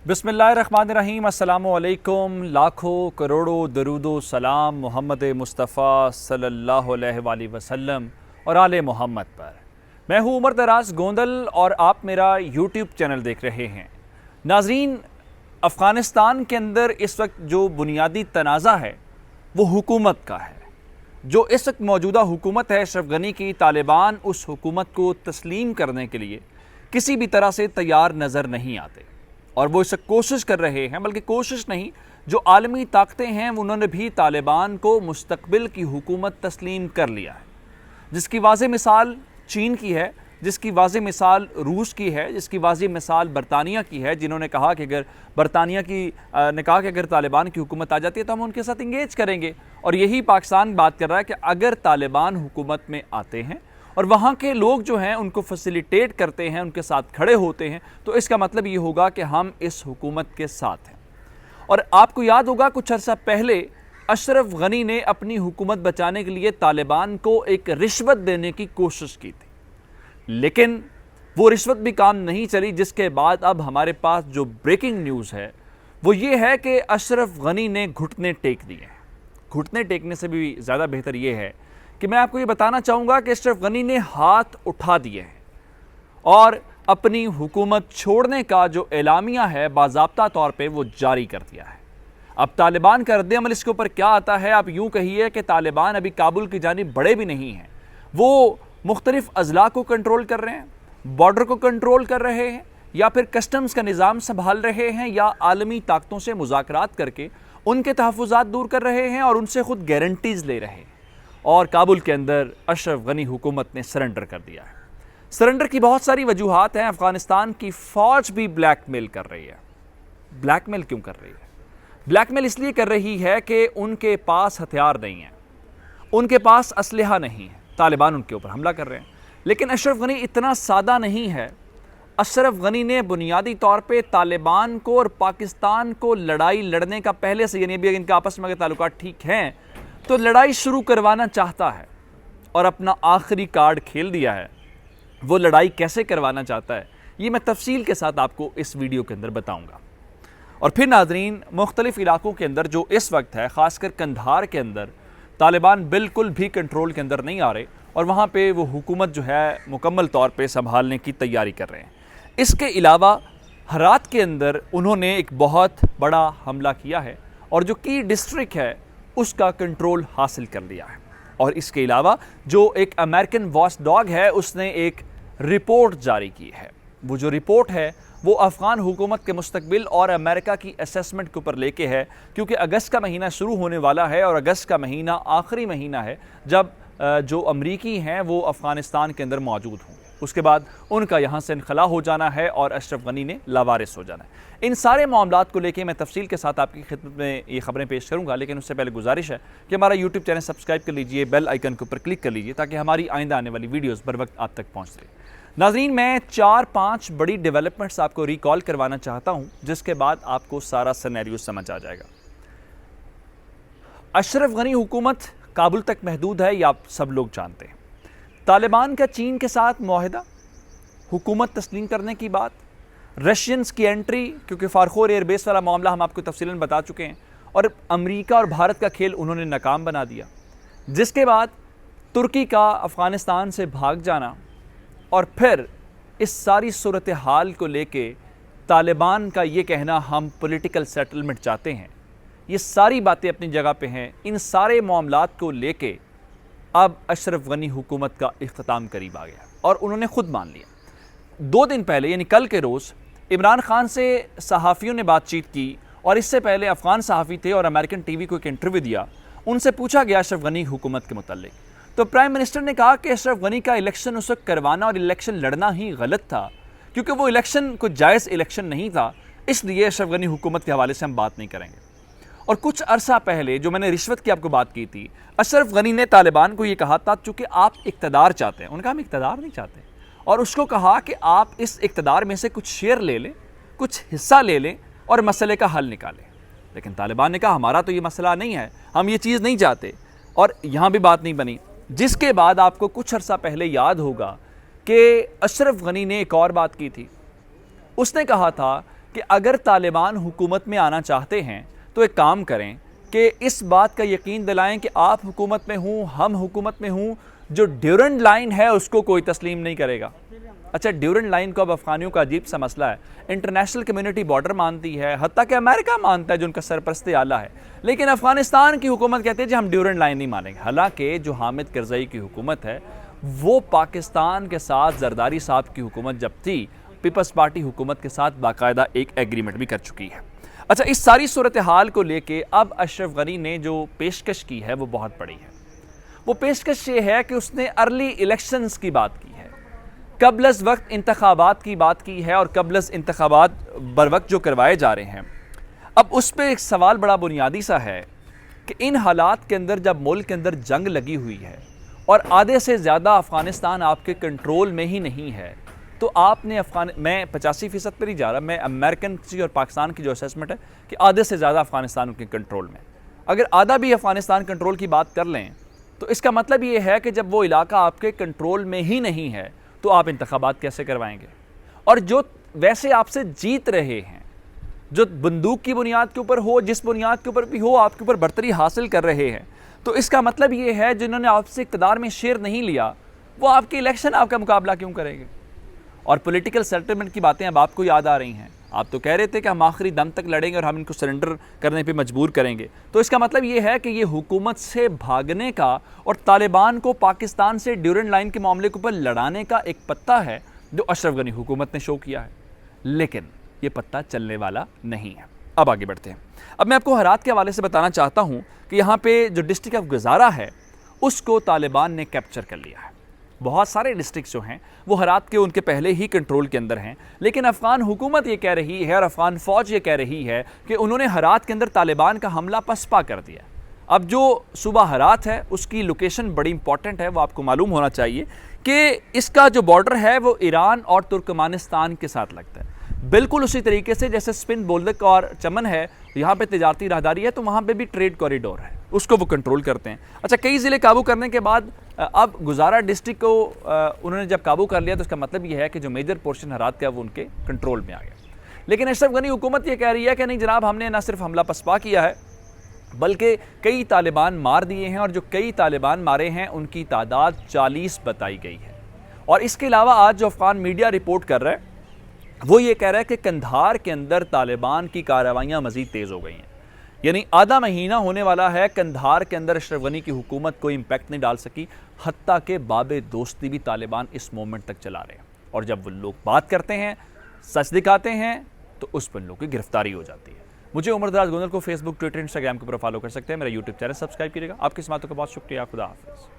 बिस्मिल्लाहिर्रहमानिर्रहीम। अस्सलामु अलैकुम। लाखों करोड़ों दरूदो सलाम मोहम्मद मुस्तफ़ा सल्लल्लाहु अलैहि वसल्लम और आले मोहम्मद पर। मैं हूँ उमर दराज गोंदल और आप मेरा यूट्यूब चैनल देख रहे हैं। नाज़रीन, अफ़गानिस्तान के अंदर इस वक्त जो बुनियादी तनाज़ा है वो हुकूमत का है। जो इस वक्त मौजूदा हुकूमत है अशरफ गनी की, तालिबान उस हुकूमत को तस्लीम करने के लिए किसी भी तरह से तैयार नज़र नहीं आते और वो इस कोशिश कर रहे हैं, बल्कि कोशिश नहीं, जो आलमी ताकतें हैं उन्होंने भी तालिबान को मुस्तकबिल की हुकूमत तस्लीम कर लिया है। जिसकी वाज़े मिसाल चीन की है, जिसकी वाज़े मिसाल रूस की है, जिसकी वाज़े मिसाल बरतानिया की है, जिन्होंने कहा कि अगर बरतानिया की ने कहा कि अगर तालिबान की हुकूमत आ जाती है तो हम उनके साथ इंगेज करेंगे। और यही पाकिस्तान बात कर रहा है कि अगर तालिबान हुकूमत में आते हैं और वहाँ के लोग जो हैं उनको फैसिलिटेट करते हैं, उनके साथ खड़े होते हैं, तो इसका मतलब ये होगा कि हम इस हुकूमत के साथ हैं। और आपको याद होगा कुछ अर्सा पहले अशरफ गनी ने अपनी हुकूमत बचाने के लिए तालिबान को एक रिश्वत देने की कोशिश की थी, लेकिन वो रिश्वत भी काम नहीं चली। जिसके बाद अब हमारे पास जो ब्रेकिंग न्यूज़ है वो ये है कि अशरफ गनी ने घुटने टेक दिए हैं। घुटने टेकने से भी ज़्यादा बेहतर ये है कि मैं आपको ये बताना चाहूँगा कि अशरफ गनी ने हाथ उठा दिए हैं और अपनी हुकूमत छोड़ने का जो एलामिया है बाज़ाब्ता तौर पे वो जारी कर दिया है। अब तालिबान का रद्द-ए-अमल इसके ऊपर क्या आता है? आप यूँ कहिए कि तालिबान अभी काबुल की जानिब बढ़े भी नहीं हैं। वो मुख्तलिफ अजला को कंट्रोल कर रहे हैं, बॉर्डर को कंट्रोल कर रहे हैं, या फिर कस्टम्स का निज़ाम संभाल रहे हैं, या आलमी ताकतों से मुज़ाकरात करके उनके तहफ़्फ़ुज़ात दूर कर रहे हैं और उनसे ख़ुद गारंटीज़ ले रहे हैं। और काबुल के अंदर अशरफ गनी हुकूमत ने सरेंडर कर दिया है। सरेंडर की बहुत सारी वजूहात हैं। अफ़गानिस्तान की फ़ौज भी ब्लैकमेल कर रही है। ब्लैकमेल क्यों कर रही है? ब्लैकमेल इसलिए कर रही है कि उनके पास हथियार नहीं है, उनके पास असलहा नहीं है, तालिबान उनके ऊपर हमला कर रहे हैं। लेकिन अशरफ गनी इतना सादा नहीं है। अशरफ गनी ने बुनियादी तौर पे तालिबान को और पाकिस्तान को लड़ाई लड़ने का पहले से, यानी अभी इनका आपस में ताल्लुकात ठीक हैं, तो लड़ाई शुरू करवाना चाहता है और अपना आखिरी कार्ड खेल दिया है। वो लड़ाई कैसे करवाना चाहता है ये मैं तफसील के साथ आपको इस वीडियो के अंदर बताऊंगा। और फिर नाजरीन, मुख्तलिफ इलाकों के अंदर जो इस वक्त है, ख़ासकर कंधार के अंदर तालिबान बिल्कुल भी कंट्रोल के अंदर नहीं आ रहे और वहाँ पे वो हुकूमत जो है मुकम्मल तौर पे संभालने की तैयारी कर रहे हैं। इसके अलावा हरात के अंदर उन्होंने एक बहुत बड़ा हमला किया है और जो की डिस्ट्रिक्ट है उसका कंट्रोल हासिल कर लिया है। और इसके अलावा जो एक अमेरिकन वॉच डॉग है उसने एक रिपोर्ट जारी की है। वो जो रिपोर्ट है वो अफ़गान हुकूमत के मुस्तकबिल और अमेरिका की असेसमेंट के ऊपर लेके है, क्योंकि अगस्त का महीना शुरू होने वाला है और अगस्त का महीना आखिरी महीना है जब जो अमरीकी हैं वो अफ़गानिस्तान के अंदर मौजूद हों। उसके बाद उनका यहाँ से इनखला हो जाना है और अशरफ गनी ने लावारिस हो जाना है। इन सारे मामलात को लेके मैं तफसील के साथ आपकी खिदमत में ये खबरें पेश करूँगा, लेकिन उससे पहले गुजारिश है कि हमारा यूट्यूब चैनल सब्सक्राइब कर लीजिए, बेल आइकन के ऊपर क्लिक कर लीजिए ताकि हमारी आइंदा आने वाली वीडियोज़ बर वक्त आप तक पहुँच सके। नाज़रीन, मैं 4-5 बड़ी डेवलपमेंट्स आपको रिकॉल करवाना चाहता हूँ, जिसके बाद आपको सारा सिनेरियो समझ आ जाएगा। अशरफ गनी हुकूमत काबुल तक महदूद है, ये आप सब लोग जानते हैं। तालिबान का चीन के साथ मुआहिदा, हुकूमत तस्लीम करने की बात, रशियंस की एंट्री, क्योंकि फारखोर एयरबेस वाला मामला हम आपको तफसीलन बता चुके हैं, और अमेरिका और भारत का खेल उन्होंने नाकाम बना दिया। जिसके बाद तुर्की का अफ़गानिस्तान से भाग जाना और फिर इस सारी सूरत हाल को लेके तालिबान का ये कहना हम पॉलिटिकल सेटलमेंट चाहते हैं, ये सारी बातें अपनी जगह पे हैं। इन सारे मामलात को लेके अब अशरफ गनी हुकूमत का इख्तिताम करीब आ गया और उन्होंने ख़ुद मान लिया। 2 दिन पहले यानी कल के रोज़ इमरान खान से सहाफ़ियों ने बातचीत की और इससे पहले अफ़गान सहाफ़ी थे और अमेरिकन टीवी को एक इंटरव्यू दिया। उनसे पूछा गया अशरफ गनी हुकूमत के मुतालिक, तो प्राइम मिनिस्टर ने कहा कि अशरफ गनी का इलेक्शन उस वक्त करवाना और इलेक्शन लड़ना ही गलत था, क्योंकि वो इलेक्शन कोई जायज़ इलेक्शन नहीं था, इसलिए अशरफ गनी हुकूमत के हवाले से हम बात नहीं करेंगे। और कुछ अरसा पहले जो मैंने रिश्वत की आपको बात की थी, अशरफ गनी ने तालिबान को ये कहा था, चूँकि आप इक़्तिदार चाहते हैं, उनका हम इक़्तिदार नहीं चाहते, और उसको कहा कि आप इस इक़्तिदार में से कुछ शेयर ले लें, कुछ हिस्सा ले लें और मसले का हल निकालें। लेकिन तालिबान ने कहा हमारा तो ये मसला नहीं है, हम ये चीज़ नहीं चाहते, और यहाँ भी बात नहीं बनी। जिसके बाद आपको कुछ अरसा पहले याद होगा कि अशरफ गनी ने एक और बात की थी। उसने कहा था कि कि अगर तालिबान हुकूमत में आना चाहते हैं तो एक काम करें कि इस बात का यकीन दिलाएं कि आप हुकूमत में हूँ, हम हुकूमत में हूँ, जो ड्यूरेंट लाइन है उसको कोई तस्लीम नहीं करेगा। अच्छा, ड्यूरेंट लाइन को अब अफगानियों का अजीब सा मसला है। इंटरनेशनल कम्युनिटी बॉर्डर मानती है, हत्ता कि अमेरिका मानता है जो उनका सरपरस्ती आला है, लेकिन अफगानिस्तान की हुकूमत कहती है जी हम ड्यूरेंट लाइन नहीं मानेंगे। हालांकि जो हामिद करज़ई की हुकूमत है वो पाकिस्तान के साथ जरदारी साहब की हुकूमत जब थी, पीपल्स पार्टी हुकूमत के साथ बाकायदा एक एग्रीमेंट भी कर चुकी है। अच्छा, इस सारी सूरत हाल को लेके अब अशरफ गनी ने जो पेशकश की है वो बहुत बड़ी है। वो पेशकश ये है कि उसने अर्ली इलेक्शंस की बात की है, कबलस वक्त इंतखाबात की बात की है, और कबलस इंतखाबात बर वक्त जो करवाए जा रहे हैं। अब उस पर एक सवाल बड़ा बुनियादी सा है कि इन हालात के अंदर जब मुल्क के अंदर जंग लगी हुई है और आधे से ज़्यादा अफ़गानिस्तान आपके कंट्रोल में ही नहीं है, तो आपने मैं 85% पर नहीं जा रहा, मैं अमेरिकन की और पाकिस्तान की जो असेसमेंट है कि आधे से ज़्यादा अफ़गानिस्तान उनके कंट्रोल में। अगर आधा भी अफ़गानिस्तान कंट्रोल की बात कर लें तो इसका मतलब ये है कि जब वो इलाका आपके कंट्रोल में ही नहीं है तो आप इंतखाबात कैसे करवाएंगे। और जो वैसे आपसे जीत रहे हैं, जो बंदूक की बुनियाद के ऊपर हो, जिस बुनियाद के ऊपर भी हो, आपके ऊपर बर्तरी हासिल कर रहे हैं, तो इसका मतलब ये है जिन्होंने आपसे इक़्तिदार में शेयर नहीं लिया वो आपके इलेक्शन आपका मुकाबला क्यों करेंगे। और पॉलिटिकल सेटलमेंट की बातें अब आपको याद आ रही हैं। आप तो कह रहे थे कि हम आखिरी दम तक लड़ेंगे और हम इनको सरेंडर करने पे मजबूर करेंगे। तो इसका मतलब ये है कि ये हुकूमत से भागने का और तालिबान को पाकिस्तान से ड्यूरेंट लाइन के मामले के ऊपर लड़ाने का एक पत्ता है जो अशरफ गनी हुकूमत ने शो किया है, लेकिन ये पत्ता चलने वाला नहीं है। अब आगे बढ़ते हैं। अब मैं आपको हरात के हवाले से बताना चाहता हूँ कि यहाँ पर जो डिस्ट्रिक्ट ऑफ गुजारा है उसको तालिबान ने कैप्चर कर लिया है। बहुत सारे डिस्ट्रिक्ट जो हैं वो हरात के उनके पहले ही कंट्रोल के अंदर हैं, लेकिन अफ़गान हुकूमत ये कह रही है और अफ़गान फ़ौज ये कह रही है कि उन्होंने हरात के अंदर तालिबान का हमला पसपा कर दिया। अब जो सूबा हरात है उसकी लोकेशन बड़ी इंपॉर्टेंट है, वो आपको मालूम होना चाहिए कि इसका जो बॉर्डर है वो ईरान और तुर्कमानिस्तान के साथ लगता है। बिल्कुल उसी तरीके से जैसे स्पिन बोल्दक और चमन है, यहाँ पे तिजारती राहदारी है, तो वहाँ पे भी ट्रेड कॉरिडोर है, उसको वो कंट्रोल करते हैं। अच्छा, कई ज़िले काबू करने के बाद अब गुजारा डिस्ट्रिक्ट को उन्होंने जब काबू कर लिया तो इसका मतलब ये है कि जो मेजर पोर्शन हरात का वो उनके कंट्रोल में आ गया। लेकिन अशरफ गनी हुकूमत ये कह रही है कि नहीं जनाब, हमने न सिर्फ हमला पसपा किया है बल्कि कई तालिबान मार दिए हैं, और जो कई तालिबान मारे हैं उनकी तादाद 40 बताई गई है। और इसके अलावा आज जो अफ़गान मीडिया रिपोर्ट कर रहा है वो ये कह रहा है कि कंधार के अंदर तालिबान की कार्रवाइयाँ मज़ीद तेज़ हो गई हैं। यानी आधा महीना होने वाला है, कंधार के अंदर अशरफ गनी की हुकूमत कोई इम्पैक्ट नहीं डाल सकी, हत्ता के बाबे दोस्ती भी तालिबान इस मोमेंट तक चला रहे हैं। और जब वो लोग बात करते हैं, सच दिखाते हैं, तो उस पर लोगों की गिरफ्तारी हो जाती है। मुझे उमर दराज गोंदल को फेसबुक, ट्विटर, इंस्टाग्राम के ऊपर फॉलो कर सकते हैं। मेरा यूट्यूब चैनल सब्सक्राइब कीजिएगा। आपकी समातों का बहुत शुक्रिया। खुदा हाफिज़।